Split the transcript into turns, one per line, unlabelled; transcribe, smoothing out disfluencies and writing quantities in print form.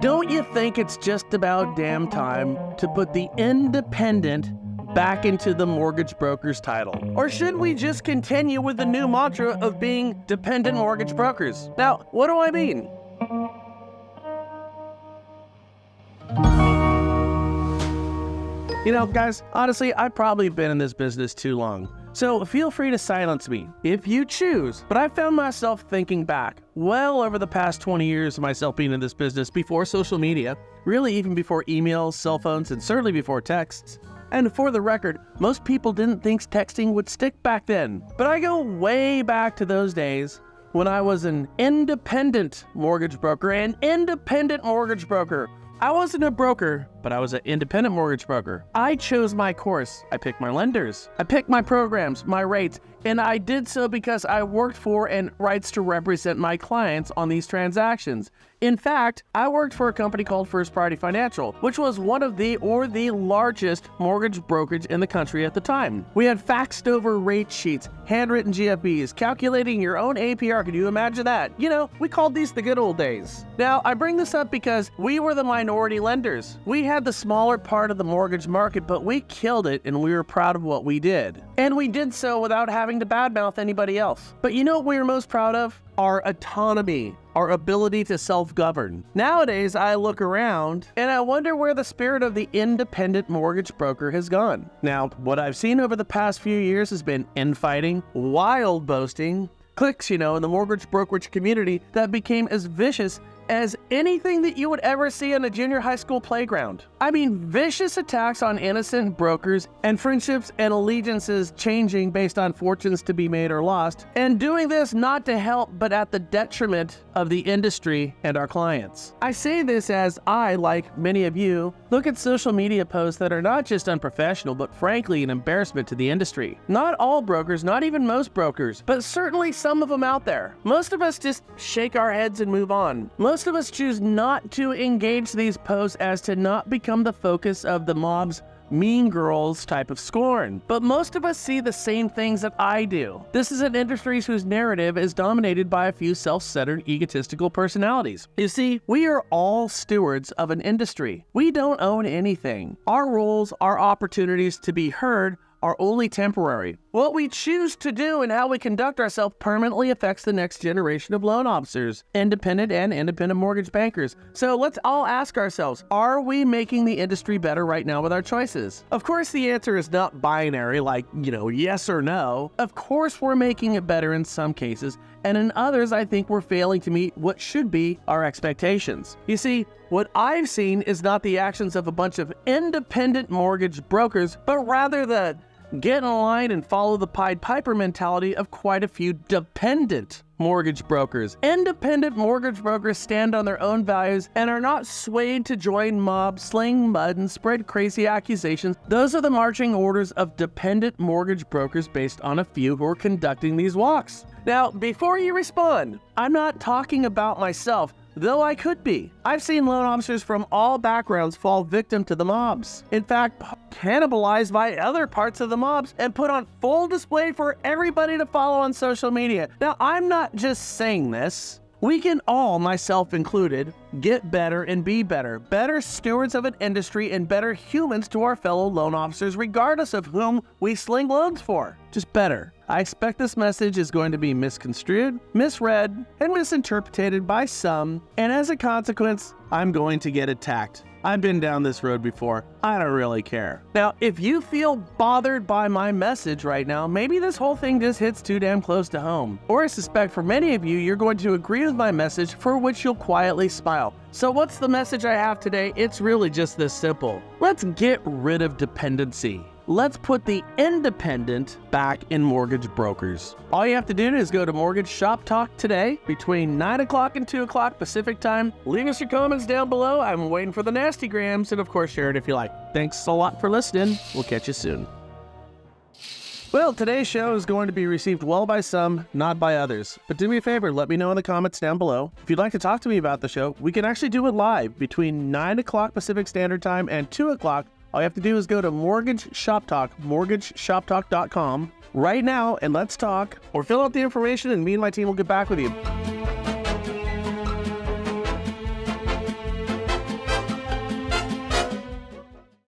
Don't you think it's just about damn time to put the independent back into the mortgage broker's title? Or should we just continue with the new mantra of being dependent mortgage brokers? Now, what do I mean? You know, guys, honestly, I've probably been in this business too long. So feel free to silence me if you choose. But I found myself thinking back well over the past 20 years of myself being in this business before social media, really even before emails, cell phones, and certainly before texts. And for the record, most people didn't think texting would stick back then. But I go way back to those days when I was an independent mortgage broker. I wasn't a broker, but I was an independent mortgage broker. I chose my course. I picked my lenders. I picked my programs, my rates, and I did so because I worked for and rights to represent my clients on these transactions. In fact, I worked for a company called First Priority Financial, which was one of the largest mortgage brokerage in the country at the time. We had faxed over rate sheets, handwritten GFBs, calculating your own APR. Can you imagine that? You know, we called these the good old days. Now, I bring this up because we were the minority lenders. We had the smaller part of the mortgage market, but we killed it and we were proud of what we did. And we did so without having to badmouth anybody else. But you know what we were most proud of? Our autonomy, our ability to self-govern. Nowadays, I look around and I wonder where the spirit of the independent mortgage broker has gone. Now, what I've seen over the past few years has been infighting, wild boasting, cliques, in the mortgage brokerage community that became as vicious as anything that you would ever see on a junior high school playground. I mean, vicious attacks on innocent brokers and friendships and allegiances changing based on fortunes to be made or lost, and doing this not to help but at the detriment of the industry and our clients. I say this as I, like many of you, look at social media posts that are not just unprofessional, but frankly an embarrassment to the industry. Not all brokers, not even most brokers, but certainly some of them out there. Most of us just shake our heads and move on. Most of us choose not to engage these posts as to not become the focus of the mob's mean girls type of scorn. But most of us see the same things that I do. This is an industry whose narrative is dominated by a few self-centered, egotistical personalities. You see, we are all stewards of an industry. We don't own anything. Our roles, our opportunities to be heard are only temporary. What we choose to do and how we conduct ourselves permanently affects the next generation of loan officers, independent and independent mortgage bankers. So let's all ask ourselves, are we making the industry better right now with our choices? Of course, the answer is not binary, like, yes or no. Of course, we're making it better in some cases, and in others, I think we're failing to meet what should be our expectations. You see, what I've seen is not the actions of a bunch of independent mortgage brokers, but rather the get in line and follow the Pied Piper mentality of quite a few dependent mortgage brokers. Independent mortgage brokers stand on their own values and are not swayed to join mobs, sling mud, and spread crazy accusations. Those are the marching orders of dependent mortgage brokers based on a few who are conducting these walks. Now, before you respond, I'm not talking about myself, though I could be. I've seen loan officers from all backgrounds fall victim to the mobs. In fact, cannibalized by other parts of the mobs and put on full display for everybody to follow on social media. Now, I'm not just saying this. We can all, myself included, get better and be better. Better stewards of an industry and better humans to our fellow loan officers, regardless of whom we sling loans for. Just better. I expect this message is going to be misconstrued, misread, and misinterpreted by some, and as a consequence, I'm going to get attacked. I've been down this road before. I don't really care. Now, if you feel bothered by my message right now, maybe this whole thing just hits too damn close to home. Or I suspect for many of you, you're going to agree with my message, for which you'll quietly smile. So what's the message I have today? It's really just this simple. Let's get rid of dependency. Let's put the independent back in mortgage brokers. All you have to do is go to Mortgage Shop Talk today between 9 o'clock and 2 o'clock Pacific time. Leave us your comments down below. I'm waiting for the nasty grams, and of course share it if you like. Thanks a lot for listening. We'll catch you soon. Well, today's show is going to be received well by some, not by others. But do me a favor, let me know in the comments down below. If you'd like to talk to me about the show, we can actually do it live between 9 o'clock Pacific Standard Time and 2 o'clock. All you have to do is go to Mortgage Shop Talk, mortgageshoptalk.com right now, and let's talk. Or fill out the information and me and my team will get back with you.